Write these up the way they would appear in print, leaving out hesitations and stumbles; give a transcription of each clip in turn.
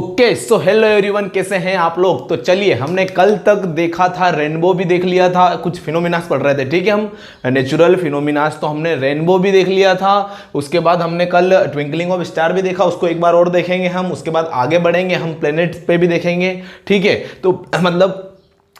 Okay so hello everyone, कैसे हैं आप लोग। तो चलिए, हमने कल तक देखा था रेनबो भी देख लिया था, कुछ फिनोमिनास पढ़ रहे थे, ठीक है। हम नेचुरल फिनोमिनास, तो हमने रेनबो भी देख लिया था। उसके बाद हमने कल ट्विंकलिंग ऑफ स्टार भी देखा, उसको एक बार और देखेंगे हम। उसके बाद आगे बढ़ेंगे, हम प्लेनेट्स पे भी देखेंगे, ठीक है। तो मतलब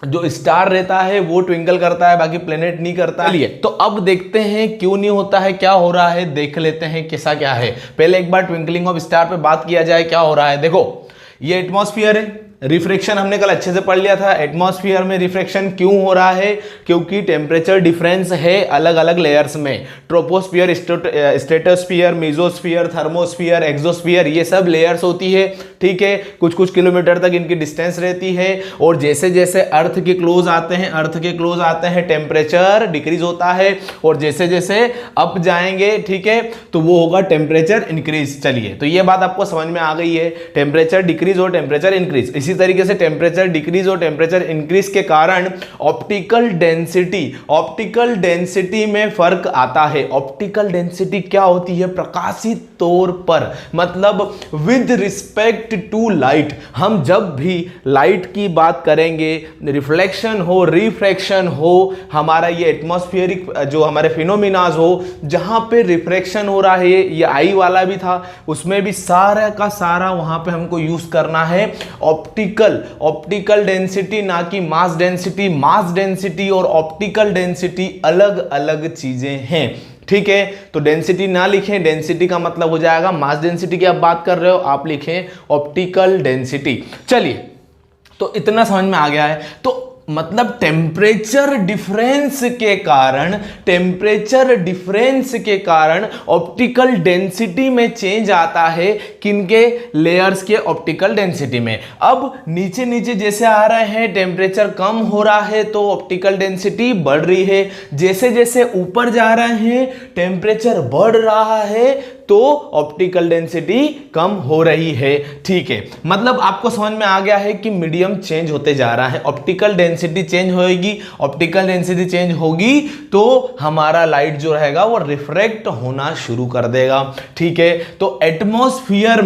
जो स्टार रहता है वो ट्विंकल करता है, बाकी प्लेनेट नहीं करता। चलिए, तो अब देखते हैं क्यों नहीं होता है, क्या हो रहा है, देख लेते हैं कैसा क्या है। पहले एक बार ट्विंकलिंग ऑफ स्टार पे बात किया जाए, क्या हो रहा है। देखो, ये एटमॉस्फेयर है, रिफ्रैक्शन हमने कल अच्छे से पढ़ लिया था। एटमॉस्फेयर में रिफ्रैक्शन क्यों हो रहा है, क्योंकि टेम्परेचर डिफरेंस है अलग अलग लेयर्स में। Troposphere, stratosphere, mesosphere, thermosphere, exosphere, ये सब लेयर्स होती है, ठीक है। कुछ कुछ किलोमीटर तक इनकी डिस्टेंस रहती है, और जैसे जैसे अर्थ के क्लोज आते हैं टेम्परेचर डिक्रीज होता है, और जैसे जैसे अप जाएंगे, ठीक है, तो वो होगा टेम्परेचर इंक्रीज। चलिए, तो ये बात आपको समझ में आ गई है, टेम्परेचर डिक्रीज और टेम्परेचर इंक्रीज। इसी तरीके से टेम्परेचर डिक्रीज और टेम्परेचर इंक्रीज के कारण ऑप्टिकल डेंसिटी में फर्क आता है। ऑप्टिकल डेंसिटी क्या होती है, प्रकाशित तौर पर, मतलब विद रिस्पेक्ट टू लाइट। हम जब भी लाइट की बात करेंगे, रिफ्लेक्शन हो, रिफ्रैक्शन हो, हमारा ये एटमॉस्फेरिक जो हमारे फिनोमिनाज हो, जहां पे रिफ्रैक्शन हो रहा है, ये आई वाला भी था, उसमें भी सारा का सारा वहां पे हमको यूज करना है ऑप्टिकल डेंसिटी, ना कि मास डेंसिटी। मास डेंसिटी और ऑप्टिकल डेंसिटी अलग अलग चीजें हैं, ठीक है। तो डेंसिटी ना लिखें, डेंसिटी का मतलब हो जाएगा मास डेंसिटी की आप बात कर रहे हो, आप लिखें ऑप्टिकल डेंसिटी। चलिए, तो इतना समझ में आ गया है। तो मतलब टेम्परेचर डिफरेंस के कारण ऑप्टिकल डेंसिटी में चेंज आता है, किनके लेयर्स के ऑप्टिकल डेंसिटी में। अब नीचे नीचे जैसे आ रहे हैं, टेम्परेचर कम हो रहा है तो ऑप्टिकल डेंसिटी बढ़ रही है, जैसे जैसे ऊपर जा रहे हैं टेम्परेचर बढ़ रहा है तो ऑप्टिकल डेंसिटी कम हो रही है, ठीक है। मतलब आपको समझ में आ गया है कि मीडियम चेंज होते जा रहा है, ऑप्टिकल डेंसिटी चेंज होगी, ऑप्टिकल डेंसिटी चेंज होगी तो हमारा लाइट जो रहेगा वो रिफ्रैक्ट होना शुरू कर देगा, ठीक है। तो एटमॉस्फेयर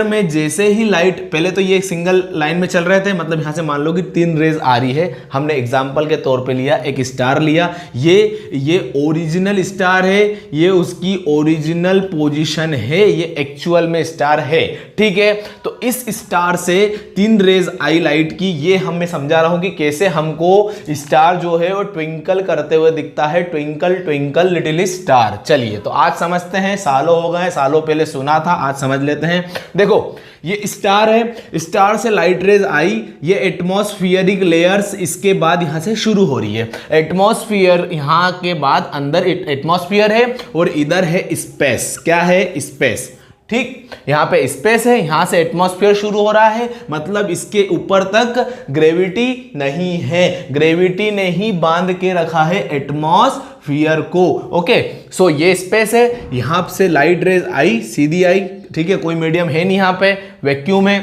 में जैसे ही लाइट, पहले तो ये सिंगल लाइन में चल रहे थे, मतलब यहां से मान लो कि 3 रेज आ रही है, हमने एग्जांपल के तौर पे लिया, एक स्टार लिया, ये ओरिजिनल स्टार है, ये उसकी ओरिजिनल पोजीशन है, ये एक्चुअल में स्टार है, ठीक है। तो इस स्टार से 3 रेज आई लाइट की, ये मैं समझा रहा हूं कि कैसे हमको स्टार जो है वो ट्विंकल करते हुए दिखता है, ट्विंकल ट्विंकल लिटिल स्टार। चलिए, तो आज समझते हैं, सालों हो गए, सालों पहले सुना था, आज समझ लेते हैं। देखो, ये स्टार है, स्टार से लाइट रेज आई, ये एटमॉस्फियरिक लेयर्स इसके बाद यहां से शुरू हो रही है। एटमॉस्फियर, यहां के बाद अंदर एटमॉस्फियर है और इधर है स्पेस। क्या है? स्पेस, ठीक। यहां पे स्पेस है, यहां से एटमॉस्फेयर शुरू हो रहा है, मतलब इसके ऊपर तक ग्रेविटी नहीं है, ग्रेविटी ने ही बांध के रखा है एटमॉस्फेयर को, ओके। सो ये स्पेस है, यहां से लाइट रेज आई, सीधी आई, ठीक है, कोई मीडियम है नहीं यहां पे, वैक्यूम है,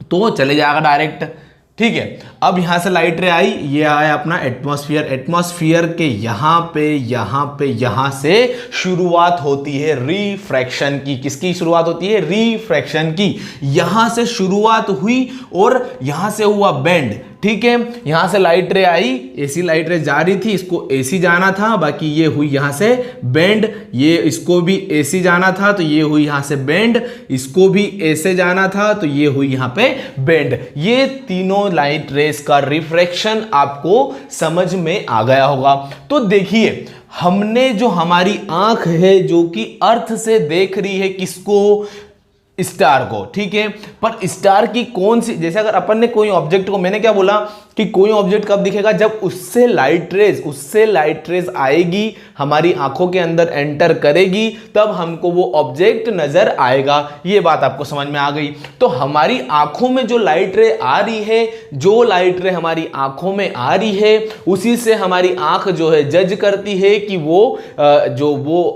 तो चले जाएगा डायरेक्ट, ठीक है। अब यहां से लाइट रे आई, ये आया अपना एटमॉस्फेयर, एटमॉस्फेयर के यहां से शुरुआत होती है रिफ्रैक्शन की। किसकी शुरुआत होती है? रिफ्रैक्शन की। यहां से शुरुआत हुई और यहां से हुआ बेंड, ठीक है। यहां से लाइट रे आई, एसी लाइट रे जा रही थी, इसको एसी जाना था, बाकी ये हुई यहां से बेंड, ये इसको भी एसी जाना था तो ये हुई यहां से बेंड, इसको भी ऐसे जाना था तो ये हुई यहां पे बेंड। ये तीनों लाइट रेस का रिफ्रैक्शन आपको समझ में आ गया होगा। तो देखिए, हमने जो हमारी आंख है जो कि अर्थ से देख रही है किसको? स्टार को, ठीक है। पर स्टार की कौन सी, जैसे अगर अपन ने कोई ऑब्जेक्ट को, मैंने क्या बोला कि कोई ऑब्जेक्ट कब दिखेगा? जब उससे लाइट रेज आएगी, हमारी आंखों के अंदर एंटर करेगी, तब हमको वो ऑब्जेक्ट नजर आएगा। ये बात आपको समझ में आ गई। तो हमारी आंखों में जो लाइट रे आ रही है, जो लाइट रे हमारी आंखों में आ रही है, उसी से हमारी आंख जो है जज करती है कि वो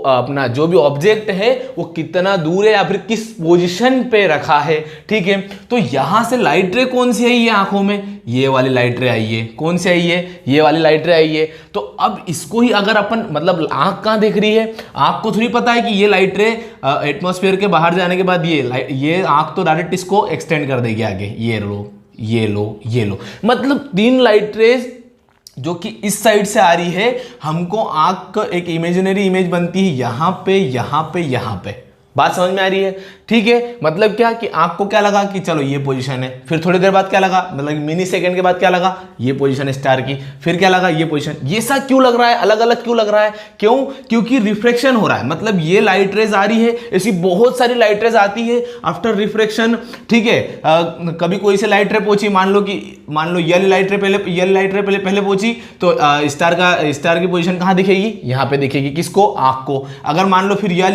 अपना जो भी ऑब्जेक्ट है वो कितना दूर है या फिर किस पोजीशन पोजीशन पे रखा है, ठीक है। तो यहां से लाइट रे कौन सी आई है आंखों में, ये वाली लाइट रे आई है। कौन सी आई है, ये वाली लाइट रे आई है। तो अब इसको ही अगर अपन मतलब आंख कहां देख रही है, आंख को थोड़ी पता है कि ये लाइट रे एटमॉस्फेयर के बाहर जाने के बाद ये आंख तो डायरेक्ट इसको एक्सटेंड कर देगी आगे, ये लो ये लो ये लो, मतलब 3 लाइट रेज जो कि इस साइड से आ रही है, हमको आंख का एक इमेजिनरी इमेज बनती है यहां पे यहां पे यहां पे। बात समझ में आ रही है, ठीक है। मतलब क्या कि आंख को क्या लगा कि चलो ये पोजीशन है, फिर थोड़ी देर बाद क्या लगा, मतलब मिनी सेकंड के बाद क्या लगा, ये पोजीशन है स्टार की, फिर क्या लगा, ये पोजीशन। ये सब क्यों लग रहा है, अलग अलग क्यों लग रहा है, क्यों, क्योंकि रिफ्रैक्शन हो रहा है। मतलब ये लाइट रेज आ रही है, ऐसी बहुत सारी लाइट रेज आती है आफ्टर रिफ्रैक्शन, ठीक है। कभी कोई से लाइट रे पहुंची, मान लो ये लाइट रे पहले पहुंची, तो स्टार की पोजीशन कहां दिखेगी, यहां पे दिखेगी, किसको, आंख को। अगर मान लो फिर ये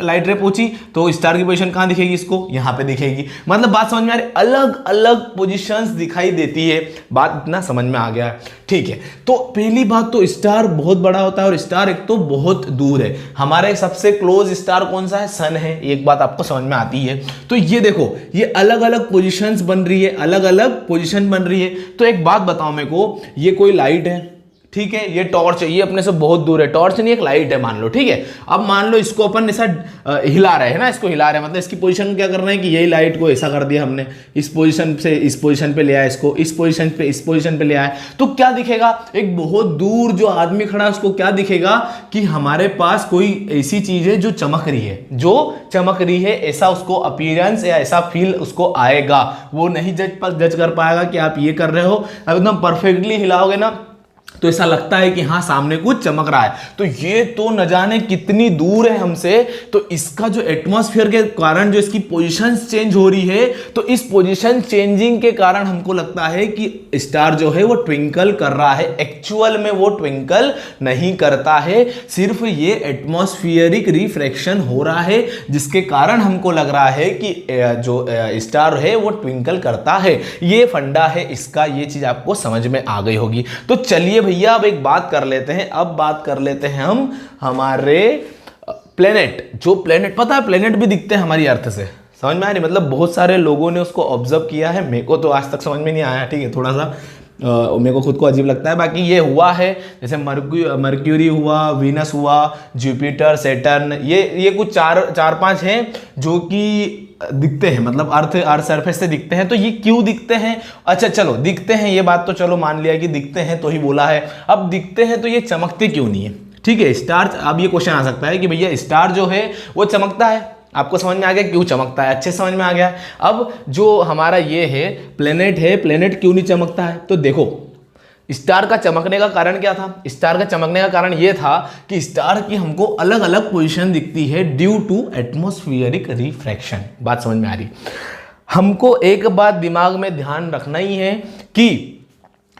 लाइट रे पहुंची तो स्टार की पोजीशन कहां दिखेगी, इसको यहां पे दिखेगी। मतलब बात समझ में आ रही है, अलग अलग पोजीशंस दिखाई देती है। बात इतना समझ में आ गया, ठीक है। तो पहली बात तो स्टार बहुत बड़ा होता है और स्टार एक तो बहुत दूर है। हमारे सबसे क्लोज स्टार कौन सा है, सन है। एक बात आपको समझ में आती है। तो ये देखो, ये अलग अलग पोजीशंस बन रही है, अलग अलग पोजीशन बन रही है। तो एक बात बताओ मेरे को, ये कोई लाइट है, ठीक है, ये टॉर्च है, ये अपने से बहुत दूर है, टॉर्च नहीं एक लाइट है मान लो, ठीक है। अब मान लो इसको अपन ऐसा हिला रहे हैं ना, इसको हिला रहे हैं, मतलब इसकी पोजीशन क्या करना है कि यही लाइट को ऐसा कर दिया हमने, इस पोजीशन से इस पोजीशन पे ले आया, इसको इस पोजीशन पे ले आया, तो क्या दिखेगा, एक बहुत दूर जो आदमी खड़ा है उसको क्या दिखेगा कि हमारे पास कोई ऐसी चीज है जो चमक रही है, ऐसा उसको अपीयरेंस या ऐसा फील उसको आएगा। वो नहीं जज कर पाएगा कि आप ये कर रहे हो, एकदम परफेक्टली हिलाओगे ना तो ऐसा लगता है कि हाँ सामने कुछ चमक रहा है। तो ये तो न जाने कितनी दूर है हमसे, तो इसका जो एटमॉस्फेयर के कारण जो इसकी पोजीशन चेंज हो रही है, तो इस पोजीशन चेंजिंग के कारण हमको लगता है कि स्टार जो है वो ट्विंकल कर रहा है। एक्चुअल में वो ट्विंकल नहीं करता है, सिर्फ ये एटमॉस्फेरिक रिफ्रैक्शन हो रहा है, जिसके कारण हमको लग रहा है कि जो स्टार है वो ट्विंकल करता है। ये फंडा है इसका, ये चीज आपको समझ में आ गई होगी। तो चलिए भैया अब एक बात कर लेते हैं, अब बात कर लेते हैं हम हमारे प्लेनेट। जो प्लेनेट, पता है प्लेनेट भी दिखते हैं हमारी अर्थ से, समझ में आ रही, मतलब बहुत सारे लोगों ने उसको ऑब्जर्व किया है। मेरे को तो आज तक समझ में नहीं आया, ठीक है, थोड़ा सा मेरे को खुद को अजीब लगता है। बाकी ये हुआ है, जैसे मर्क्यूरी हुआ, वीनस हुआ, जुपिटर, सैटर्न, ये कुछ चार पांच हैं जो कि दिखते हैं, मतलब अर्थ सरफेस से दिखते हैं। तो ये क्यों दिखते हैं, अच्छा चलो दिखते हैं, ये बात तो चलो मान लिया कि दिखते हैं तो ही बोला है। अब दिखते हैं तो ये चमकते क्यों नहीं है, ठीक है। स्टार, अब ये क्वेश्चन आ सकता है कि भैया स्टार जो है वो चमकता है, आपको समझ में आ गया क्यों चमकता है, अच्छे समझ में आ गया। अब जो हमारा ये है प्लेनेट क्यों नहीं चमकता है, तो देखो स्टार का चमकने का कारण क्या था, स्टार का चमकने का कारण यह था कि स्टार की हमको अलग अलग पोजीशन दिखती है ड्यू टू एटमॉस्फेरिक रिफ्रैक्शन। बात समझ में आ रही। हमको एक बात दिमाग में ध्यान रखना ही है कि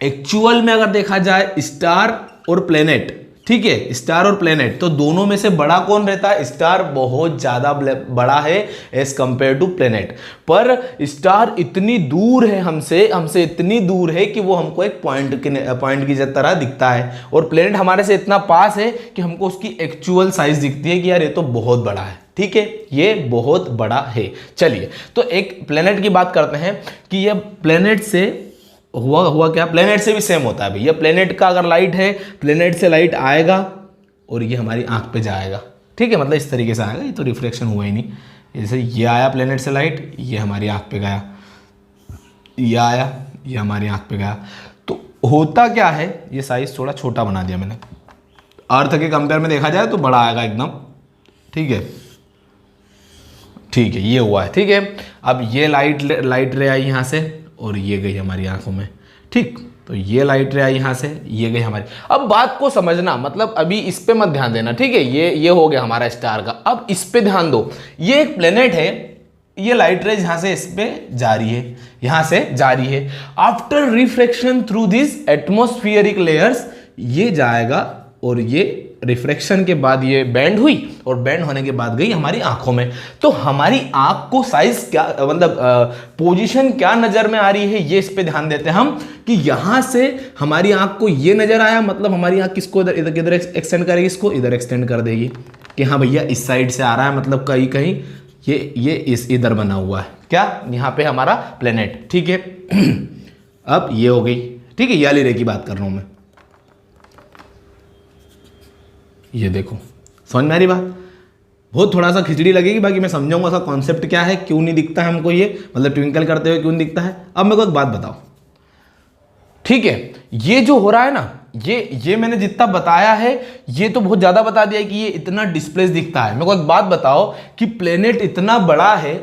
एक्चुअल में अगर देखा जाए स्टार और प्लेनेट, ठीक है, स्टार और प्लेनेट, तो दोनों में से बड़ा कौन रहता है, स्टार बहुत ज्यादा बड़ा है एज कंपेयर टू प्लेनेट। पर स्टार इतनी दूर है हमसे इतनी दूर है कि वो हमको एक पॉइंट की तरह दिखता है, और प्लेनेट हमारे से इतना पास है कि हमको उसकी एक्चुअल साइज दिखती है कि यार ये तो बहुत बड़ा है, ठीक है, ये बहुत बड़ा है। चलिए तो एक प्लेनेट की बात करते हैं कि ये प्लेनेट से हुआ क्या, प्लेनेट से भी सेम होता है भैया। प्लेनेट का अगर लाइट है, प्लेनेट से लाइट आएगा और ये हमारी आंख पे जाएगा, ठीक है, मतलब इस तरीके से आएगा, ये तो रिफ्लेक्शन हुआ ही नहीं। जैसे ये आया प्लेनेट से लाइट, ये हमारी आंख पे गया, ये आया, ये हमारी आंख पे गया। तो होता क्या है, ये साइज थोड़ा छोटा बना दिया मैंने, अर्थ के कंपेयर में देखा जाए तो बड़ा आएगा एकदम, ठीक है, ठीक है, ये हुआ है, ठीक है। अब ये लाइट रे आई यहाँ से और ये गई हमारी आंखों में, ठीक, तो ये लाइट रे आई यहाँ से, ये गई हमारी। अब बात को समझना, मतलब अभी इस पे मत ध्यान देना, ठीक है, ये हो गया हमारा स्टार का। अब इस पे ध्यान दो, ये एक प्लेनेट है, ये लाइट रेज यहां से इस पे जा रही है, यहां से जा रही है। After refraction through this atmospheric layers, ये जाएगा और ये रिफ्रैक्शन के बाद ये बैंड हुई और बैंड होने के बाद गई हमारी आंखों में। तो हमारी आंख को साइज क्या, मतलब पोजीशन क्या नजर में आ रही है, ये इस पे ध्यान देते हैं हम कि यहां से हमारी आंख को ये नजर आया, मतलब हमारी आंख किसको इधर एक्सटेंड करेगी, इसको इधर एक्सटेंड कर देगी कि हाँ भैया इस साइड से आ रहा है, मतलब कहीं कहीं ये इस इधर बना हुआ है क्या, यहाँ पे हमारा प्लेनेट, ठीक है। अब ये हो गई, ठीक है, ये वाली रे की बात कर रहा हूं मैं। ये देखो, समझ में आ रही बात? बहुत थोड़ा सा खिचड़ी लगेगी, बाकी मैं समझाऊंगा उसका कॉन्सेप्ट क्या है, क्यों नहीं दिखता है हमको ये, मतलब ट्विंकल करते हुए क्यों नहीं दिखता है। अब मेरे को एक बात बताओ, ठीक है, ये जो हो रहा है ना, ये मैंने जितना बताया है ये तो बहुत ज्यादा बता दिया कि ये इतना डिस्प्लेस दिखता है। मेरे को एक बात बताओ कि प्लेनेट इतना बड़ा है,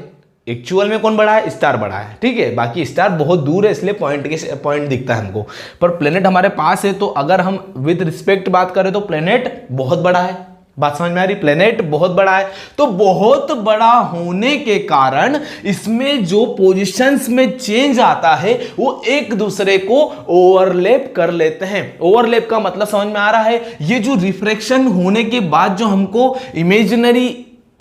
एक्चुअल में कौन बड़ा है? स्टार बड़ा है, ठीक है, बाकी स्टार बहुत दूर है इसलिए पॉइंट दिखता है हमको, पर प्लेनेट हमारे पास है। तो अगर हम विद रिस्पेक्ट बात करें तो प्लेनेट बहुत बड़ा है, बात समझ में आ रही? प्लेनेट बहुत बड़ा है, तो बहुत बड़ा होने के कारण इसमें जो पोजीशंस में चेंज आता है वो एक दूसरे को ओवरलैप कर लेते हैं। ओवरलैप का मतलब समझ में आ रहा है? ये जो रिफ्रैक्शन होने के बाद जो हमको इमेजिनरी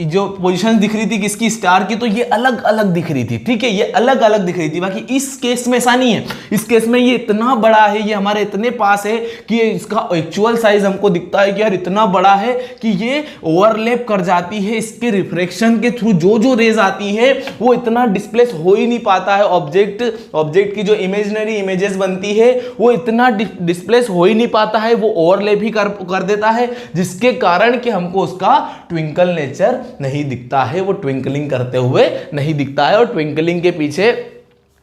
जो पोजीशन दिख रही थी किसकी? स्टार की, तो ये अलग अलग दिख रही थी, ठीक है, ये अलग अलग दिख रही थी। बाकी इस केस में ऐसा नहीं है, इस केस में ये इतना बड़ा है, ये हमारे इतने पास है कि इसका एक्चुअल साइज हमको दिखता है कि यार इतना बड़ा है कि ये ओवरलैप कर जाती है, इसके रिफ्रैक्शन के थ्रू जो रेज आती है वो इतना डिस्प्लेस हो ही नहीं पाता है। ऑब्जेक्ट की जो इमेजिनरी इमेजेस बनती है वो इतना डिस्प्लेस हो ही नहीं पाता है, वो ओवरलैप ही कर देता है, जिसके कारण कि हमको उसका ट्विंकल नेचर नहीं दिखता है, वो ट्विंकलिंग करते हुए नहीं दिखता है। और ट्विंकलिंग के पीछे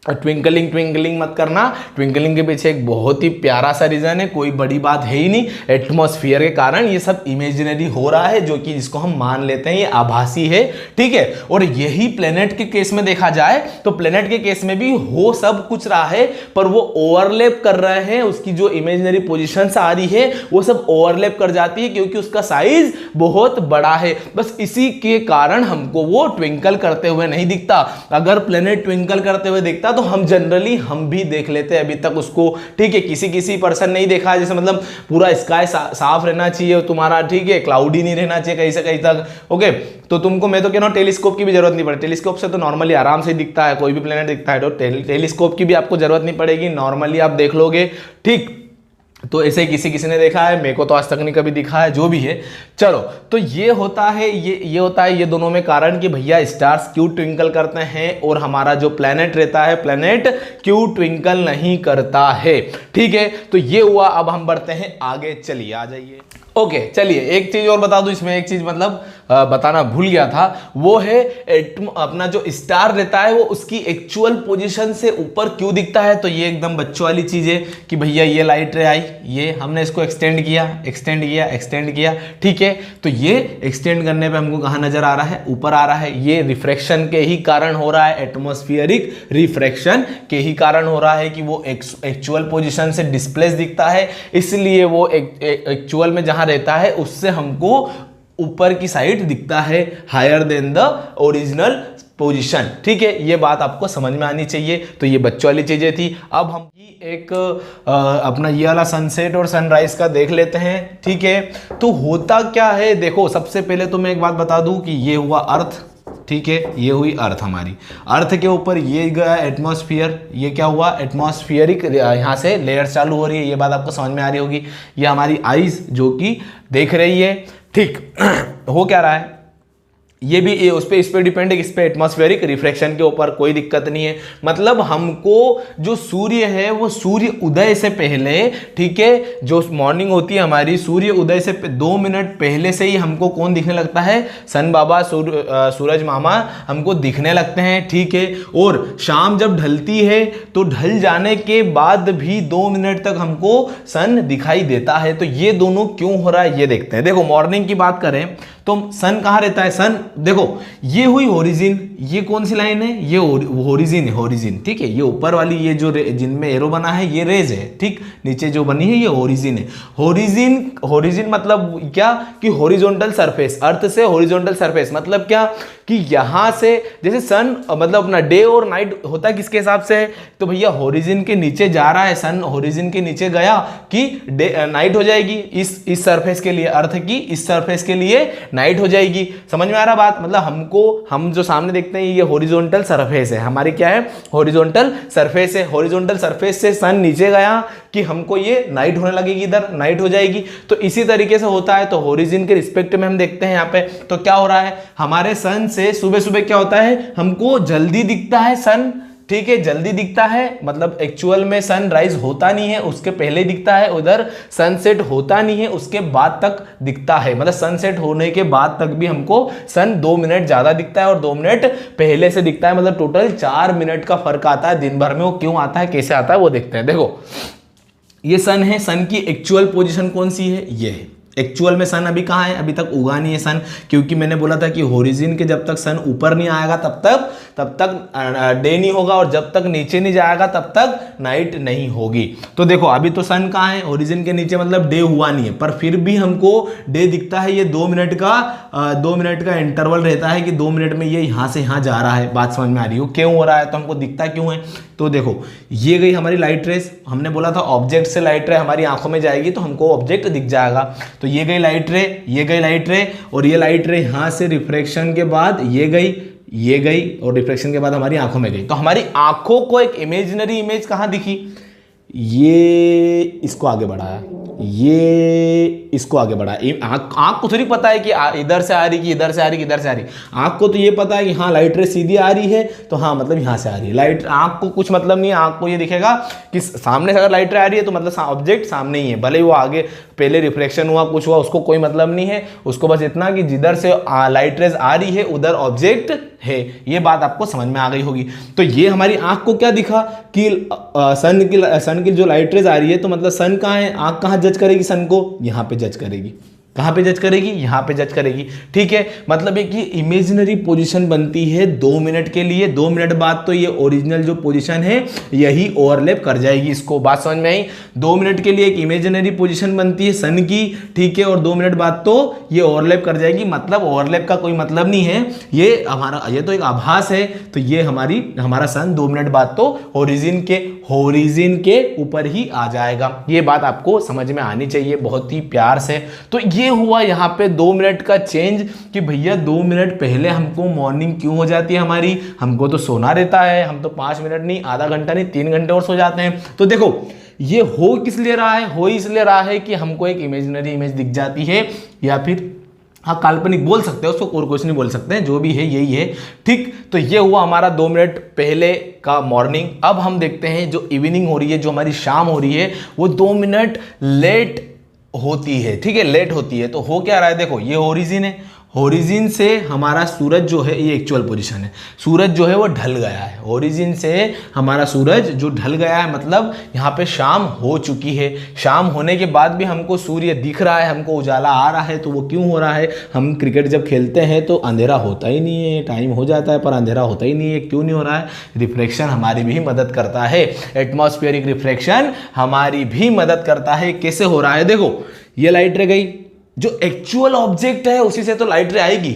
ट्विंकलिंग मत करना, ट्विंकलिंग के पीछे एक बहुत ही प्यारा सा रीजन है, कोई बड़ी बात है ही नहीं। एटमॉस्फेयर के कारण ये सब इमेजिनरी हो रहा है, जो कि जिसको हम मान लेते हैं ये आभासी है, ठीक है। और यही प्लेनेट के केस में देखा जाए तो प्लेनेट के केस में भी हो सब कुछ रहा है, पर वो ओवरलैप कर रहे हैं, उसकी जो इमेजिनरी पोजिशन आ रही है वो सब ओवरलैप कर जाती है क्योंकि उसका साइज बहुत बड़ा है। बस इसी के कारण हमको वो ट्विंकल करते हुए नहीं दिखता। अगर प्लेनेट ट्विंकल करते हुए दिखता तो हम जनरली हम भी देख लेते हैं अभी तक उसको, ठीक है। किसी पर्सन नहीं देखा, जैसे मतलब पूरा स्काई साफ रहना चाहिए तुम्हारा, ठीक है, क्लाउडी नहीं रहना चाहिए कहीं से कहीं तक, ओके। तो तुमको मैं तो कह रहा हूं टेलीस्कोप की भी जरूरत नहीं पड़ती, टेलीस्कोप से तो नॉर्मली आराम से दिखता है, कोई भी प्लेनेट दिखता है, तो टेलीस्कोप की भी आपको जरूरत नहीं पड़ेगी, नॉर्मली आप देख लोगे, ठीक। तो ऐसे किसी ने देखा है, मेरे को तो आज तक नहीं कभी दिखा है, जो भी है। चलो, तो ये होता है ये दोनों में कारण कि भैया स्टार्स क्यों ट्विंकल करते हैं और हमारा जो प्लेनेट रहता है प्लेनेट क्यों ट्विंकल नहीं करता है, ठीक है। तो ये हुआ। अब हम बढ़ते हैं आगे, चलिए आ जाइए। ओके, चलिए एक चीज और बता दूं इसमें, एक चीज मतलब बताना भूल गया था, वो है अपना जो स्टार रहता है वो उसकी एक्चुअल पोजीशन से ऊपर क्यों दिखता है। तो ये एकदम बच्चों वाली चीज है कि भैया ये लाइट रे आई, ये हमने इसको एक्सटेंड किया, ठीक है। तो ये एक्सटेंड करने पे हमको कहाँ नजर आ रहा है? ऊपर आ रहा है। ये रिफ्रैक्शन के ही कारण हो रहा है, एटमॉस्फेरिक रिफ्रैक्शन के ही कारण हो रहा है कि वो एक्चुअल पोजीशन से डिस्प्लेस दिखता है, इसलिए वो एक्चुअल में जहां रहता है उससे हमको ऊपर की साइड दिखता है, higher than the original position, ठीक है। ये बात आपको समझ में आनी चाहिए। तो ये बच्चों वाली चीजें थी। अब हम एक अपना ये वाला सनसेट और सनराइज का देख लेते हैं, ठीक है। तो होता क्या है, देखो सबसे पहले तो मैं एक बात बता दूं कि ये हुआ अर्थ, ठीक है, ये हुई अर्थ हमारी, अर्थ के ऊपर ये गया एटमॉस्फेयर, ये क्या हुआ? एटमॉस्फेरिक यहाँ से लेयर चालू हो रही है, ये बात आपको समझ में आ रही होगी। ये हमारी आईज जो कि देख रही है, ठीक। हो क्या रहा है, ये भी इस पे डिपेंड है, इस पे एटमॉस्फेरिक रिफ्रैक्शन के ऊपर, कोई दिक्कत नहीं है। मतलब हमको जो सूर्य है वो सूर्य उदय से पहले, ठीक है, जो मॉर्निंग होती है हमारी, सूर्य उदय से 2 मिनट पहले से ही हमको कौन दिखने लगता है? सन बाबा, सूरज मामा हमको दिखने लगते हैं, ठीक है। और शाम जब ढलती है तो ढल जाने के बाद भी 2 मिनट तक हमको सन दिखाई देता है। तो ये दोनों क्यों हो रहा है ये देखते हैं। देखो मॉर्निंग की बात करें तो सन कहाँ रहता है? सन देखो ये हुई होरिजिन, ये कौन सी लाइन है? ये होरिजिन है, होरिजिन, ठीक है। ये ऊपर वाली ये जो जिनमें एरो बना है ये रेज है, ठीक। नीचे जो बनी है ये होरिजिन है। होरिजिन मतलब क्या कि हॉरिजॉन्टल सरफेस, अर्थ से हॉरिजॉन्टल सरफेस मतलब क्या कि यहां से जैसे सन मतलब अपना डे और नाइट होता है किसके हिसाब से? तो भैया होरिजिन के नीचे जा रहा है, सन होरिजिन के नीचे गया कि नाइट हो जाएगी इस सरफेस के लिए, अर्थ की इस सरफेस के लिए नाइट हो जाएगी। समझ में आ रहा बात? मतलब हम जो सामने देखते हैं ये हॉरिजॉन्टल सरफेस है हमारी, क्या है? हॉरिजॉन्टल सरफेस है। हॉरिजॉन्टल सरफेस से सन नीचे गया, कि हमको ये नाइट होने लगेगी, इधर नाइट हो जाएगी। तो इसी तरीके से होता है। तो होरिजिन के रिस्पेक्ट में हम देखते हैं यहाँ पे तो क्या हो रहा है, हमारे सन से सुबह सुबह क्या होता है, हमको जल्दी दिखता है सन, ठीक है, जल्दी दिखता है, मतलब एक्चुअल में सनराइज होता नहीं है, उसके पहले दिखता है, उधर सनसेट होता नहीं है, उसके बाद तक दिखता है, मतलब सनसेट होने के बाद तक भी हमको सन 2 मिनट ज्यादा दिखता है और 2 मिनट पहले से दिखता है, मतलब टोटल 4 मिनट का फर्क आता है दिन भर में। वो क्यों आता है, कैसे आता है, वो देखते हैं। देखो ये सन है, सन की एक्चुअल पोजीशन कौन सी है, ये है। एक्चुअल में सन अभी कहाँ है, अभी तक उगा नहीं है सन, क्योंकि मैंने बोला था कि होरिजिन के जब तक सन ऊपर नहीं आएगा तब तक डे नहीं होगा, और जब तक नीचे नहीं जाएगा तब तक नाइट नहीं होगी। तो देखो अभी तो सन कहाँ है, होरिजिन के नीचे, मतलब डे हुआ नहीं है, पर फिर भी हमको डे दिखता है। ये 2 मिनट का इंटरवल रहता है कि 2 मिनट में ये यहाँ से यहाँ जा रहा है। बात समझ में आ रही हो क्यों हो रहा है, तो हमको दिखता क्यों है। तो देखो ये गई हमारी लाइट रेस, हमने बोला था ऑब्जेक्ट से लाइट रे हमारी आंखों में जाएगी तो हमको ऑब्जेक्ट दिख जाएगा। तो ये गई लाइट रे, ये गई लाइट रे, और ये लाइट रे यहाँ से रिफ्रैक्शन के बाद ये गई और रिफ्रैक्शन के बाद हमारी आंखों में गई। तो हमारी आंखों को एक इमेजिनरी इमेज कहाँ दिखी, ये इसको आगे बढ़ाया, ये इसको आगे बढ़ाया। आंख को थोड़ी पता है कि इधर से आ रही कि इधर से आ रही कि इधर से आ रही। आंख को तो ये पता है कि हाँ लाइट रे सीधी आ रही है, तो हाँ मतलब यहाँ से आ रही है लाइट। आंख को कुछ मतलब नहीं है, आंख को ये दिखेगा कि सामने से अगर लाइट रे आ रही है तो मतलब ऑब्जेक्ट सामने ही है, भले ही वो आगे पहले रिफ्लेक्शन हुआ कुछ हुआ, उसको कोई मतलब नहीं है। उसको बस इतना कि जिधर से लाइट रेज आ रही है उधर ऑब्जेक्ट है। ये बात आपको समझ में आ गई होगी। तो ये हमारी आंख को क्या दिखा कि सन की जो लाइट रेज आ रही है, तो मतलब सन कहाँ है, आंख कहाँ जज करेगी सन को, यहाँ पे जज करेगी। कहाँ पे जज करेगी, यहाँ पे जज करेगी, ठीक है। मतलब एक ये इमेजिनरी पोजीशन बनती है 2 मिनट के लिए। 2 मिनट बाद तो ये ओरिजिनल जो पोजीशन है यही ओवरलैप कर जाएगी इसको। बात समझ में आई। 2 मिनट के लिए एक इमेजिनरी पोजीशन बनती है सन की, ठीक है, और 2 मिनट बाद तो ये ओवरलैप कर जाएगी। मतलब ओवरलैप का कोई मतलब नहीं है, ये तो एक आभास है। तो ये हमारा सन 2 मिनट बाद तो होरिजिन के ऊपर ही आ जाएगा। ये बात आपको समझ में आनी चाहिए बहुत ही प्यार से। तो ये हुआ यहाँ पे 2 मिनट का चेंज कि भैया 2 मिनट पहले हमको मॉर्निंग क्यों हो जाती है हमारी, हमको तो सोना रहता है, हम तो 5 मिनट नहीं, आधा घंटा नहीं, 3 घंटे और सो जाते हैं। तो देखो ये हो किस लिए रहा है, हो इसलिए रहा है कि हमको एक इमेजिनरी इमेज दिख जाती है, या फिर हाँ काल्पनिक बोल सकते हैं उसको, और कुछ नहीं बोल सकते हैं, जो भी है यही है, ठीक। तो ये हुआ हमारा 2 मिनट पहले का मॉर्निंग। अब हम देखते हैं जो इवनिंग हो रही है, जो हमारी शाम हो रही है, वो 2 मिनट लेट होती है, ठीक है, लेट होती है। तो हो क्या रहा है, देखो ये ओरिजिन है, ओरिजिन से हमारा सूरज जो है, ये एक्चुअल पोजीशन है, सूरज जो है वो ढल गया है। ओरिजिन से हमारा सूरज जो ढल गया है, मतलब यहाँ पे शाम हो चुकी है। शाम होने के बाद भी हमको सूर्य दिख रहा है, हमको उजाला आ रहा है। तो वो क्यों हो रहा है, हम क्रिकेट जब खेलते हैं तो अंधेरा होता ही नहीं है, टाइम हो जाता है पर अंधेरा होता ही नहीं है। क्यों नहीं हो रहा है, रिफ्लेक्शन हमारी भी मदद करता है, एटमॉस्फेरिक रिफ्लेक्शन हमारी भी मदद करता है। कैसे हो रहा है, देखो ये लाइट रह गई, जो एक्चुअल ऑब्जेक्ट है उसी से तो लाइट रे आएगी।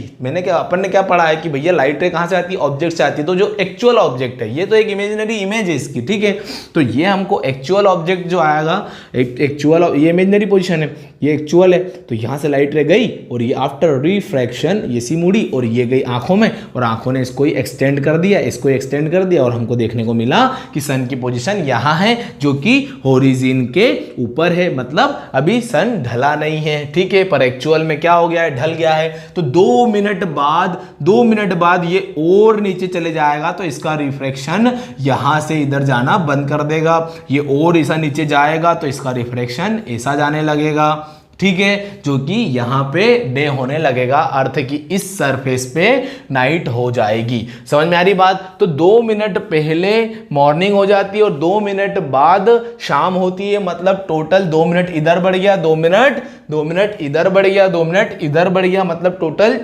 अपन ने क्या पढ़ा है कि भैया लाइट रे कहां से आती है, ऑब्जेक्ट से आती है। तो जो एक्चुअल ऑब्जेक्ट है, ये तो एक इमेजिनरी इमेज है इसकी, ठीक है। तो ये हमको एक्चुअल ऑब्जेक्ट जो आएगा, एक्चुअल, ये इमेजिनरी पोजीशन है, ये एक्चुअल है। तो यहां से लाइट रे गई और ये आफ्टर रिफ्रैक्शन ये सी मुड़ी और ये गई आंखों में, और आंखों ने इसको एक्सटेंड कर दिया, इसको एक्सटेंड कर दिया, और हमको देखने को मिला कि सन की पोजीशन यहां है, जो कि होरिजिन के ऊपर है। मतलब अभी सन ढला नहीं है, ठीक है, पर एक्चुअल में क्या हो गया है, ढल गया है। तो 2 मिनट बाद ये और नीचे चले जाएगा, तो इसका रिफ्रैक्शन यहां से इधर जाना बंद कर देगा। ये और ऐसा नीचे जाएगा तो इसका रिफ्रैक्शन ऐसा जाने लगेगा, ठीक है, जो कि यहां पे डे होने लगेगा, अर्थ की इस सरफेस पे नाइट हो जाएगी। समझ में आ रही बात। तो 2 मिनट पहले मॉर्निंग हो जाती है और 2 मिनट बाद शाम होती है। मतलब टोटल 2 मिनट इधर बढ़ गया, 2 मिनट इधर बढ़ गया, 2 मिनट इधर बढ़ गया, मतलब टोटल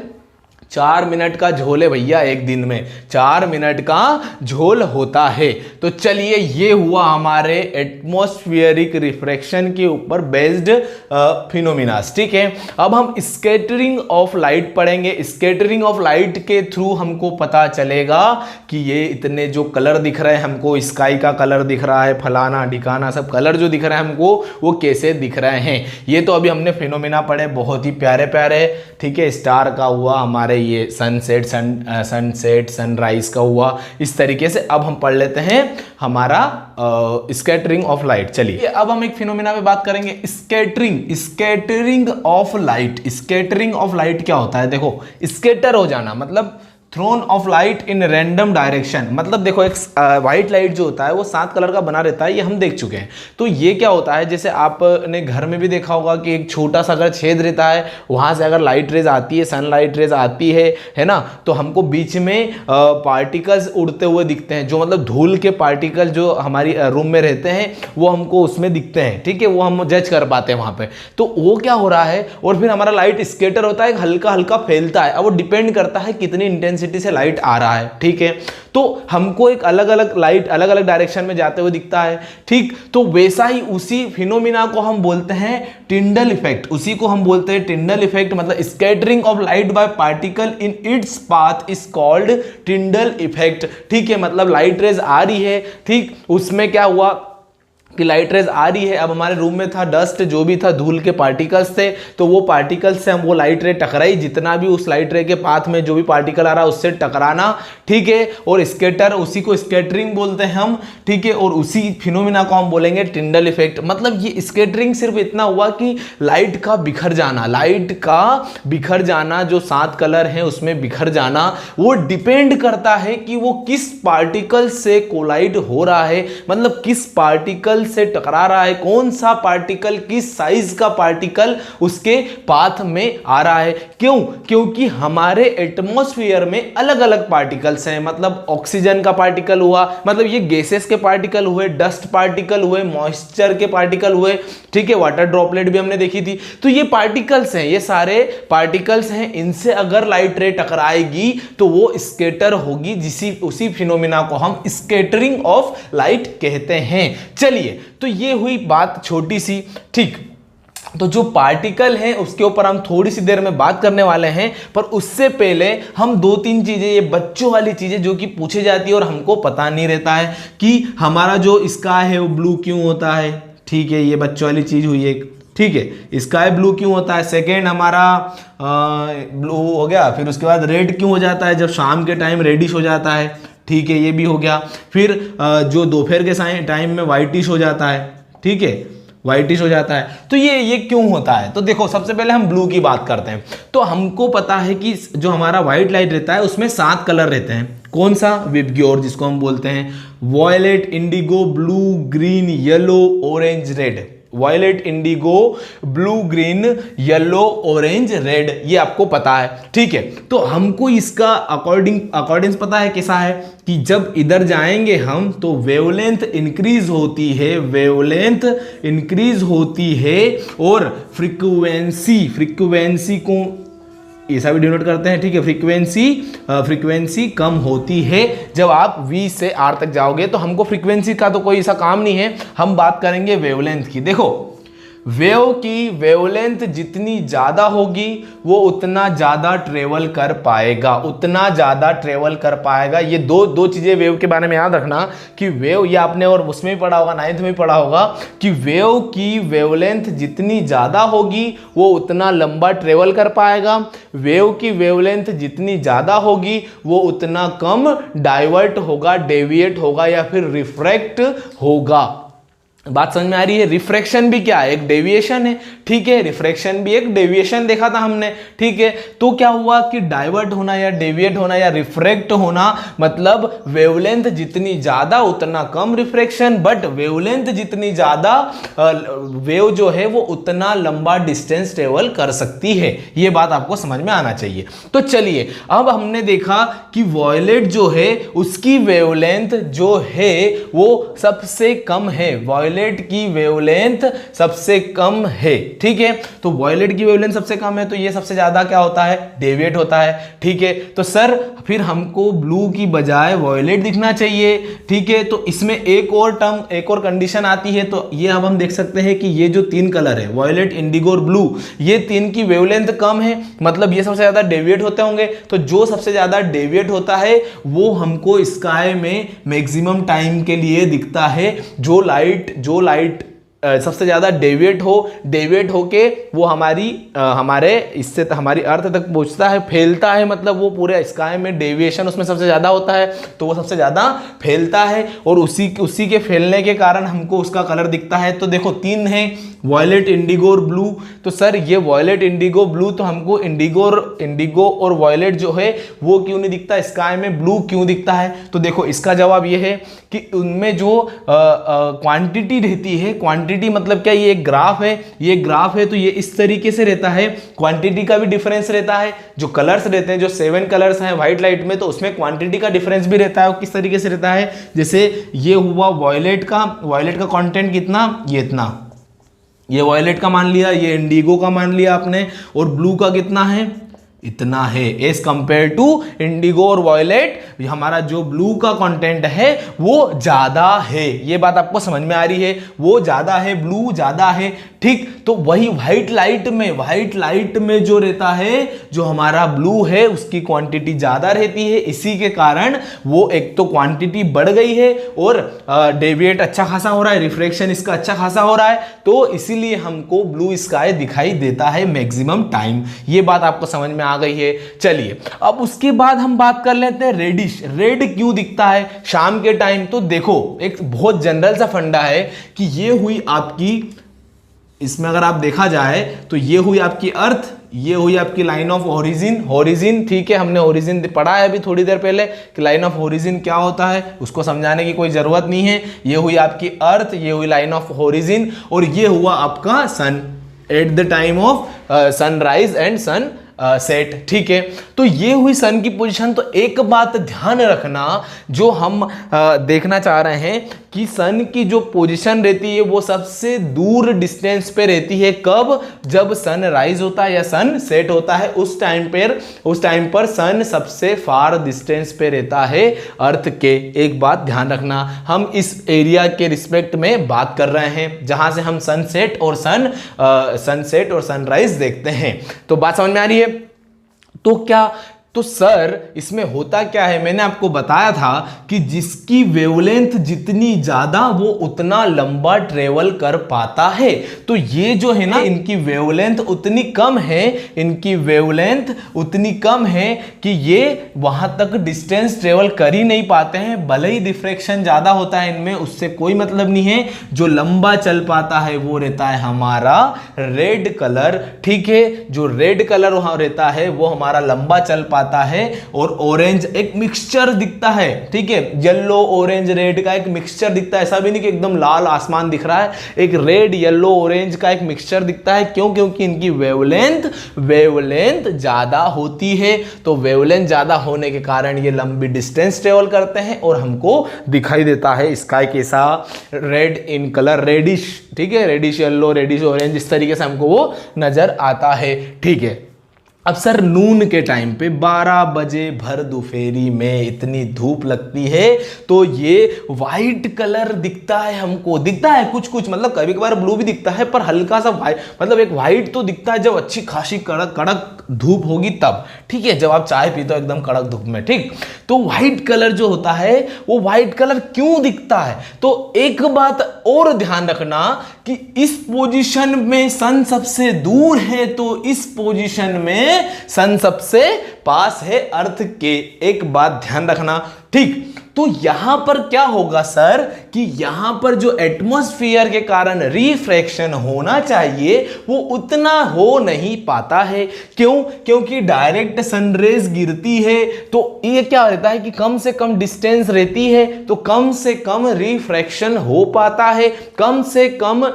4 मिनट का झोल है भैया एक दिन में, 4 मिनट का झोल होता है। तो चलिए ये हुआ हमारे एटमॉस्फेरिक रिफ्रैक्शन के ऊपर बेस्ड फिनोमिनास, ठीक है। अब हम स्कैटरिंग ऑफ लाइट पढ़ेंगे। स्कैटरिंग ऑफ लाइट के थ्रू हमको पता चलेगा कि ये इतने जो कलर दिख रहे हैं हमको, स्काई का कलर दिख रहा है, फलाना ढिकाना सब कलर जो दिख रहे हैं हमको, वो कैसे दिख रहे हैं। ये तो अभी हमने फिनोमिना पढ़े, बहुत ही प्यारे प्यारे, ठीक है। स्टार का हुआ, हमारे ये सनसेट सनराइज का हुआ, इस तरीके से। अब हम पढ़ लेते हैं हमारा स्कैटरिंग ऑफ लाइट। चलिए अब हम एक फिनोमेना पे बात करेंगे, scattering of light. Scattering of light क्या होता है? देखो, स्कैटर हो जाना मतलब thrown of light in random direction. मतलब देखो, एक व्हाइट लाइट जो होता है वो 7 कलर का बना रहता है, ये हम देख चुके हैं। तो ये क्या होता है, जैसे आपने घर में भी देखा होगा कि एक छोटा सा अगर छेद रहता है, वहां से अगर लाइट रेज आती है, सनलाइट रेज आती है ना, तो हमको बीच में पार्टिकल्स उड़ते हुए दिखते हैं, जो मतलब धूल के पार्टिकल जो हमारी रूम में रहते हैं वो हमको उसमें दिखते हैं, ठीक है, वो हम जज कर पाते हैं वहां पे। तो वो क्या हो रहा है, और फिर हमारा लाइट स्कैटर होता है, हल्का हल्का फैलता है। अब वो डिपेंड करता है कितनी इंटेंसिटी से लाइट आ रहा है, ठीक है। तो हमको एक अलग अलग लाइट अलग अलग डायरेक्शन में जाते हुए दिखता है, ठीक। तो वैसा ही उसी फिनोमिना को हम बोलते हैं टिंडल इफेक्ट। उसी को हम बोलते हैं टिंडल इफेक्ट, मतलब scattering of light by particle in its path is called Tyndall effect, ठीक है। मतलब लाइट रेज आ रही है, ठीक, उसमें क्या हुआ कि लाइट रेज आ रही है। अब हमारे रूम में था डस्ट, जो भी था धूल के पार्टिकल्स थे, तो वो पार्टिकल्स से हम वो लाइट रे टकराई, जितना भी उस लाइट रे के पाथ में जो भी पार्टिकल आ रहा है उससे टकराना, ठीक है। और स्कैटर, उसी को स्कैटरिंग बोलते हैं हम, ठीक है। और उसी फिनोमिना को हम बोलेंगे टिंडल इफेक्ट। मतलब ये स्कैटरिंग सिर्फ इतना हुआ कि लाइट का बिखर जाना, जो 7 कलर हैं उसमें बिखर जाना, वो डिपेंड करता है कि वो किस पार्टिकल से कोलाइड हो रहा है, मतलब किस पार्टिकल से टकरा रहा है, कौन सा पार्टिकल, किस साइज का पार्टिकल उसके पाथ में आ रहा है। क्यों? क्योंकि हमारे एटमॉस्फेयर में अलग अलग पार्टिकल्स हैं। मतलब ऑक्सीजन का पार्टिकल हुआ, मतलब ये गैसेस के पार्टिकल हुए, डस्ट पार्टिकल हुए, मॉइस्चर के पार्टिकल हुए, ठीक है, वाटर ड्रॉपलेट भी हमने देखी थी। तो ये पार्टिकल्स हैं, ये सारे पार्टिकल्स हैं, इनसे अगर लाइट रे टकराएगी तो वो स्कैटर होगी, उसी फिनोमिना को हम स्कैटरिंग ऑफ लाइट कहते हैं। चलिए, तो ये हुई बात छोटी सी, ठीक। तो जो पार्टिकल है उसके ऊपर हम थोड़ी सी देर में बात करने वाले हैं, पर उससे पहले हम 2-3 चीजें, ये बच्चों वाली चीजें जो कि पूछी जाती है और हमको पता नहीं रहता है कि हमारा जो स्काई है वो ब्लू क्यों होता है, ठीक है, ये बच्चों वाली चीज हुई एक, ठीक है। स्काई ब्लू क्यों होता है, सेकेंड हमारा ब्लू हो गया, फिर उसके बाद रेड क्यों हो जाता है, जब शाम के टाइम रेडिश हो जाता है, ठीक है, ये भी हो गया। फिर जो दोपहर के टाइम में व्हाइटिश हो जाता है, ठीक है, व्हाइटिश हो जाता है। तो ये क्यों होता है? तो देखो, सबसे पहले हम ब्लू की बात करते हैं। तो हमको पता है कि जो हमारा व्हाइट लाइट रहता है उसमें 7 कलर रहते हैं। कौन सा? विबग्योर, जिसको हम बोलते हैं violet, indigo, blue, green, yellow, orange, red. Violet, indigo, blue, green, yellow, orange, red, ये आपको पता है, ठीक है। तो हमको इसका अकॉर्डिंग पता है कैसा है कि जब इधर जाएंगे हम तो वेवलेंथ इंक्रीज होती है और फ्रीक्वेंसी को ऐसा भी डिनोट करते हैं, ठीक है, फ्रीक्वेंसी कम होती है जब आप V से R तक जाओगे। तो हमको फ्रीक्वेंसी का तो कोई ऐसा काम नहीं है, हम बात करेंगे वेवलेंथ की। देखो, वेव की वेवलेंथ जितनी ज्यादा होगी वो उतना ज्यादा ट्रेवल कर पाएगा, ये दो चीजें वेव के बारे में याद रखना कि वेव, ये आपने और उसमें भी पढ़ा होगा, 9th में भी पढ़ा होगा कि वेव की वेवलेंथ जितनी ज्यादा होगी वो उतना लंबा ट्रेवल कर पाएगा, वेव की वेवलेंथ जितनी ज्यादा होगी वो उतना कम डाइवर्ट होगा, डेविएट होगा या फिर रिफ्रैक्ट होगा। बात समझ में आ रही है? रिफ्रैक्शन भी क्या है? एक डेविएशन है, ठीक है, रिफ्रैक्शन भी एक डेविएशन देखा था हमने, ठीक है। तो क्या हुआ कि डाइवर्ट होना या डेविएट होना या रिफ्रैक्ट होना, मतलब वेवलेंथ जितनी ज्यादा उतना कम रिफ्रैक्शन, बट वेवलेंथ जितनी ज्यादा वेव जो है वो उतना लंबा डिस्टेंस ट्रेवल कर सकती है। ये बात आपको समझ में आना चाहिए। तो चलिए, अब हमने देखा कि वॉयलेट जो है उसकी वेवलेंथ जो है वो सबसे कम है, वॉयलेट की वेवलेंथ सबसे कम है, ठीक है। तो वॉयलेट की वेवलेंथ सबसे कम है तो ये सबसे ज्यादा क्या होता है? डेविएट होता है, ठीक है। तो सर फिर हमको ब्लू की बजाय वॉयलेट दिखना चाहिए, ठीक है। तो इसमें एक और कंडीशन आती है। तो ये अब हम देख सकते हैं कि ये जो 3 कलर है, वॉयलेट, इंडिगो और ब्लू, ये 3 की वेवलेंथ कम है, मतलब ये सबसे ज्यादा डेविएट होते होंगे। तो जो सबसे ज्यादा डेविएट होता है वो हमको स्काई में मैक्सिमम टाइम के लिए दिखता है। जो लाइट सबसे ज़्यादा डेविएट होके वो हमारे इससे हमारी अर्थ तक पहुंचता है, फैलता है, मतलब वो पूरे स्काई में डेविएशन उसमें सबसे ज़्यादा होता है, तो वो सबसे ज़्यादा फैलता है और उसी के फैलने के कारण हमको उसका कलर दिखता है। तो देखो 3 है, वॉयलेट, इंडिगो और ब्लू। तो सर ये वॉयलेट, इंडिगो, ब्लू, तो हमको इंडिगो और वॉयलेट जो है वो क्यों नहीं दिखता, स्काई में ब्लू क्यों दिखता है? तो देखो इसका जवाब ये है कि उनमें जो क्वांटिटी रहती है, क्वांटिटी मतलब क्या, ये एक ग्राफ है, तो ये इस तरीके से रहता है, क्वांटिटी का भी डिफरेंस रहता है। जो कलर्स रहते हैं, जो 7 कलर्स हैं व्हाइट लाइट में, तो उसमें क्वांटिटी का डिफरेंस भी रहता है। वो किस तरीके से रहता है, जैसे ये हुआ वॉयलेट का कंटेंट कितना, ये इतना, ये वॉयलेट का मान लिया, ये इंडिगो का मान लिया आपने, और ब्लू का कितना है, इतना है। एज कंपेयर टू इंडिगो और वॉयलेट, हमारा जो ब्लू का कंटेंट है वो ज्यादा है। ये बात आपको समझ में आ रही है, वो ज्यादा है, ब्लू ज्यादा है, ठीक। तो वही व्हाइट लाइट में जो रहता है, जो हमारा ब्लू है उसकी क्वांटिटी ज्यादा रहती है, इसी के कारण वो एक तो क्वांटिटी बढ़ गई है और डेविएट अच्छा खासा हो रहा है, रिफ्रैक्शन इसका अच्छा खासा हो रहा है, तो इसीलिए हमको ब्लू स्काई दिखाई देता है मैक्सिमम टाइम। ये बात आपको समझ में आ गई है। चलिए अब उसके बाद हम बात कर लेते हैं रेडिश। रेड क्यों दिखता है शाम के टाइम? तो देखो एक बहुत जनरल सा फंडा है कि ये हुई आपकी, इसमें अगर आप देखा जाए तो ये हुई आपकी अर्थ, ये हुई आपकी लाइन ऑफ ओरिजिन, ठीक है, हमने ओरिजिन पढ़ा है अभी थोड़ी देर पहले कि लाइन ऑफ ओरिजिन क्या होता है, उसको समझाने की कोई जरूरत नहीं है। ये हुई आपकी अर्थ, ये हुई लाइन ऑफ ओरिजिन, और ये हुआ आपका sun at the time of sunrise and sunset, ठीक है। तो ये हुई सन की पोजीशन। तो एक बात ध्यान रखना जो हम देखना चाह रहे हैं कि सन की जो पोजीशन रहती है वो सबसे दूर डिस्टेंस पे रहती है। कब? जब सन राइज होता है या सन सेट होता है, उस टाइम पर सन सबसे फार डिस्टेंस पे रहता है अर्थ के। एक बात ध्यान रखना, हम इस एरिया के रिस्पेक्ट में बात कर रहे हैं जहां से हम सनसेट और सनराइज देखते हैं। तो बात समझ में आ रही है? तो सर इसमें होता क्या है, मैंने आपको बताया था कि जिसकी वेवलेंथ जितनी ज्यादा वो उतना लंबा ट्रेवल कर पाता है। तो ये जो है ना, इनकी वेवलेंथ उतनी कम है कि ये वहां तक डिस्टेंस ट्रेवल कर ही नहीं पाते हैं। भले ही डिफ्रैक्शन ज्यादा होता है इनमें, उससे कोई मतलब नहीं है। जो लंबा चल पाता है वो रहता है हमारा रेड कलर, ठीक है। जो रेड कलर वहां रहता है वो हमारा लंबा चल पाता है। और ऑरेंज एक मिक्सचर दिखता है, ठीक है, येलो ऑरेंज रेड का एक मिक्सचर दिखता है। ऐसा भी नहीं कि एकदम लाल आसमान दिख रहा है, एक रेड येलो ऑरेंज का एक मिक्सचर दिखता है। क्यों? क्योंकि इनकी वेवलेंथ ज्यादा होती है। तो वेवलेंथ ज्यादा होने के कारण ये लंबी डिस्टेंस ट्रेवल करते हैं और हमको दिखाई देता है स्काई कैसा, रेड इन कलर, रेडिश, ठीक है, रेडिश येलो, रेडिश ऑरेंज, इस तरीके से हमको वो नजर आता है, ठीक है। अब सर नून के टाइम पे 12 बजे भर दोपहरी में इतनी धूप लगती है तो ये वाइट कलर दिखता है हमको, दिखता है कुछ मतलब कभी कभार ब्लू भी दिखता है, पर हल्का सा वाइट, मतलब एक वाइट तो दिखता है जब अच्छी खासी कड़क धूप होगी तब, ठीक है, जब आप चाय पीते हो एकदम कड़क धूप में, ठीक। तो वाइट कलर जो होता है वो वाइट कलर क्यों दिखता है? तो एक बात और ध्यान रखना कि इस पोजीशन में सन सबसे दूर है, तो इस पोजीशन में सन सबसे पास है अर्थ के। एक बात ध्यान रखना, ठीक। तो यहां पर क्या होगा सर कि यहां पर जो एटमॉस्फेयर के कारण रिफ्रैक्शन होना चाहिए वो उतना हो नहीं पाता है। क्यों? क्योंकि डायरेक्ट सनरेज गिरती है तो ये क्या रहता है कि कम से कम डिस्टेंस रहती है तो कम से कम रिफ्रैक्शन हो पाता है, कम से कम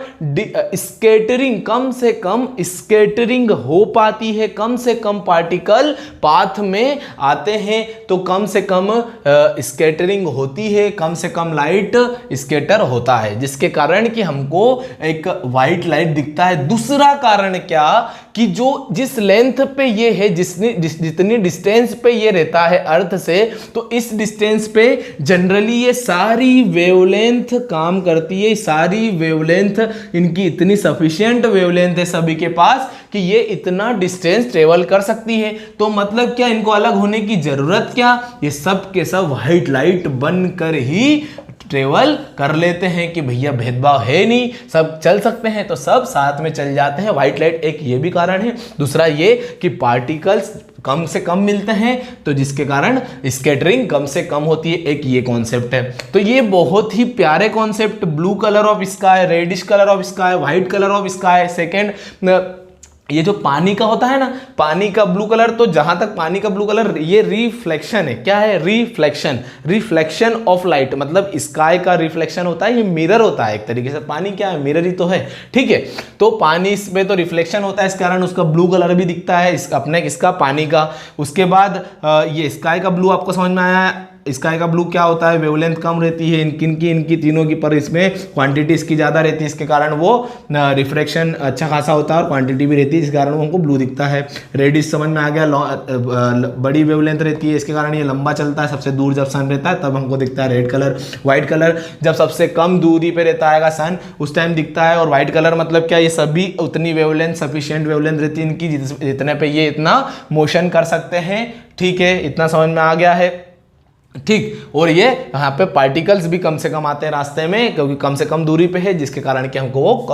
स्कैटरिंग हो पाती है, कम से कम पार्टिकल पाथ में आते हैं तो कम से कम स्कैटरिंग होती है, कम से कम लाइट स्कैटर होता है, जिसके कारण कि हमको एक वाइट लाइट दिखता है। दूसरा कारण क्या कि जो जिस लेंथ पे ये है, जितनी डिस्टेंस पे ये रहता है अर्थ से, तो इस डिस्टेंस पे जनरली ये सारी वेवलेंथ काम करती है। सारी वेवलेंथ इनकी इतनी सफिशिएंट वेवलेंथ है सभी के पास कि ये इतना डिस्टेंस ट्रेवल कर सकती है। तो मतलब क्या, इनको अलग होने की जरूरत क्या, ये सब के सब व्हाइट लाइट बनकर ही ट्रेवल कर लेते हैं कि भैया भेदभाव है नहीं, सब चल सकते हैं तो सब साथ में चल जाते हैं। व्हाइट लाइट एक ये भी कारण है, दूसरा ये कि पार्टिकल्स कम से कम मिलते हैं तो जिसके कारण स्कैटरिंग कम से कम होती है, एक ये कॉन्सेप्ट है। तो ये बहुत ही प्यारे concept, blue colour of sky, reddish colour of sky, white colour of sky. Second, ये जो पानी का होता है ना, पानी का ब्लू कलर, तो जहां तक पानी का ब्लू कलर, ये रिफ्लेक्शन है। क्या है? रिफ्लेक्शन, रिफ्लेक्शन ऑफ लाइट, मतलब स्काई का रिफ्लेक्शन होता है, ये मिरर होता है एक तरीके से। पानी क्या है? मिरर ही तो है, ठीक है। तो पानी इसमें तो रिफ्लेक्शन होता है, इस कारण उसका ब्लू कलर भी दिखता है अपने इसका पानी का। उसके बाद ये स्काई का ब्लू आपको समझ में आया। स्काई का ब्लू क्या होता है? वेवलेंथ कम रहती है इनकी तीनों की, पर इसमें क्वांटिटी इसकी ज़्यादा रहती है, इसके कारण वो रिफ्रैक्शन अच्छा खासा होता है और क्वांटिटी भी रहती है, इस कारण वो हमको ब्लू दिखता है। रेडिश समझ में आ गया, बड़ी वेवलेंथ रहती है, इसके कारण ये लंबा चलता है, सबसे दूर जब सन रहता है तब हमको दिखता है रेड कलर। व्हाइट कलर जब सबसे कम दूरी पे रहता है सन उस टाइम दिखता है। और व्हाइट कलर मतलब क्या? ये सभी उतनी वेवलेंथ, सफिशिएंट वेवलेंथ रहती है इनकी, जितने पे ये इतना मोशन कर सकते हैं, ठीक है। इतना समझ में आ गया है, ठीक। और ये यहाँ पे पार्टिकल्स भी कम से कम आते हैं रास्ते में, क्योंकि कम से कम दूरी पे है, जिसके कारण कि हमको वो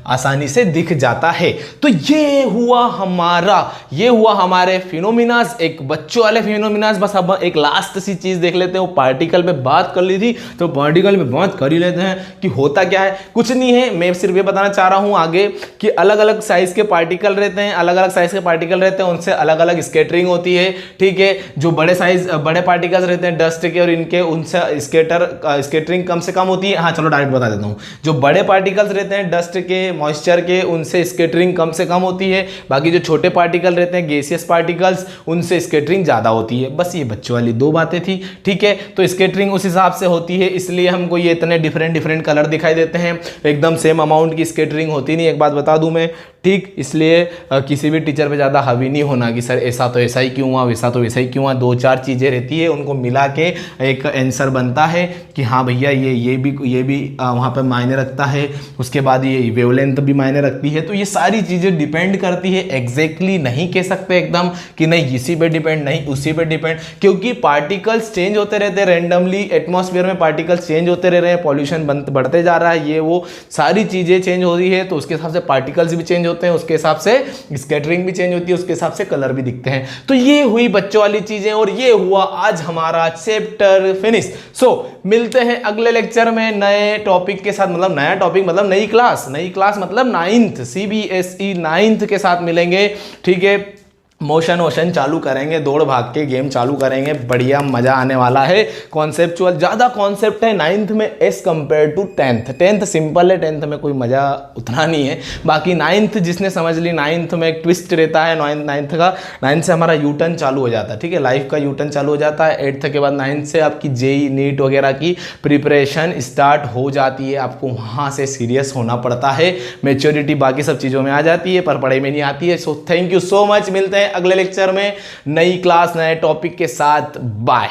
आसानी से दिख जाता है। तो ये हुआ हमारे फिनोमिनास, एक बच्चों वाले फिनोमिनास। बस अब एक लास्ट सी चीज देख लेते हैं। वो पार्टिकल पे बात कर ली थी, तो पार्टिकल पे बात कर ही लेते हैं कि होता क्या है। कुछ नहीं है, मैं सिर्फ ये बताना चाह रहा हूँ आगे कि अलग अलग साइज के पार्टिकल रहते हैं, अलग अलग साइज के पार्टिकल रहते हैं, उनसे अलग अलग स्कैटरिंग होती है, ठीक है। जो बड़े पार्टिकल्स रहते हैं डस्ट के और इनके, उनसे स्कैटरिंग कम से कम होती है। हाँ चलो डायरेक्ट बता देता हूँ। जो बड़े पार्टिकल्स रहते हैं डस्ट के, मॉइस्चर के, उनसे स्कैटरिंग कम से कम होती है। बाकी जो छोटे पार्टिकल रहते हैं गैसियस पार्टिकल्स, उनसे स्कैटरिंग ज़्यादा होती है। बस ये बच्चों वाली दो बातें थी, ठीक है। तो स्कैटरिंग उस हिसाब से होती है, इसलिए हमको ये इतने डिफरेंट कलर दिखाई देते हैं। एकदम सेम अमाउंट की स्कैटरिंग होती नहीं, एक बात बता दूँ मैं, ठीक। इसलिए किसी भी टीचर पे ज़्यादा हावी नहीं होना कि सर ऐसा तो ऐसा ही क्यों हुआ, वैसा तो वैसा ही क्यों हुआ। दो चार चीज़ें रहती है, उनको मिला के एक आंसर बनता है कि हाँ भैया ये भी वहाँ पे मायने रखता है। उसके बाद ये वेवलेंथ भी मायने रखती है। तो ये सारी चीज़ें डिपेंड करती है, एग्जैक्टली नहीं कह सकते एकदम कि नहीं इसी पे डिपेंड, नहीं उसी पे डिपेंड, क्योंकि पार्टिकल्स चेंज होते रहते हैं रैंडमली। एटमॉस्फेयर में पार्टिकल्स चेंज होते रह रहे हैं, पॉल्यूशन बढ़ते जा रहा है, ये वो सारी चीज़ें चेंज हो रही है, तो उसके हिसाब से पार्टिकल्स भी चेंज होते हैं, उसके हिसाब से स्कैटरिंग भी चेंज होती है, उसके हिसाब से कलर भी दिखते हैं। तो ये हुई बच्चों वाली चीजें और ये हुआ आज हमारा चैप्टर फिनिश। सो मिलते हैं अगले लेक्चर में नए टॉपिक के साथ, मतलब नया टॉपिक मतलब नई क्लास मतलब 9th CBSE 9th के साथ मिलेंगे, ठीक है। मोशन चालू करेंगे, दौड़ भाग के गेम चालू करेंगे, बढ़िया मजा आने वाला है। कॉन्सेप्चुअल ज़्यादा कॉन्सेप्ट है 9th में as compare to 10th simple है, 10th में कोई मज़ा उतना नहीं है। बाकी 9th जिसने समझ ली, 9th में एक ट्विस्ट रहता है 9th से हमारा यूटर्न चालू हो जाता है, ठीक है। लाइफ का यूटर्न चालू हो जाता है। 8th के बाद 9th से आपकी JEE नीट वगैरह की प्रिपरेशन स्टार्ट हो जाती है। आपको वहाँ से सीरियस होना पड़ता है, मैच्योरिटी बाकी सब चीज़ों में आ जाती है, पर पढ़ाई में नहीं आती है। So thank you so much, मिलते हैं अगले लेक्चर में नई क्लास नए टॉपिक के साथ। बाय।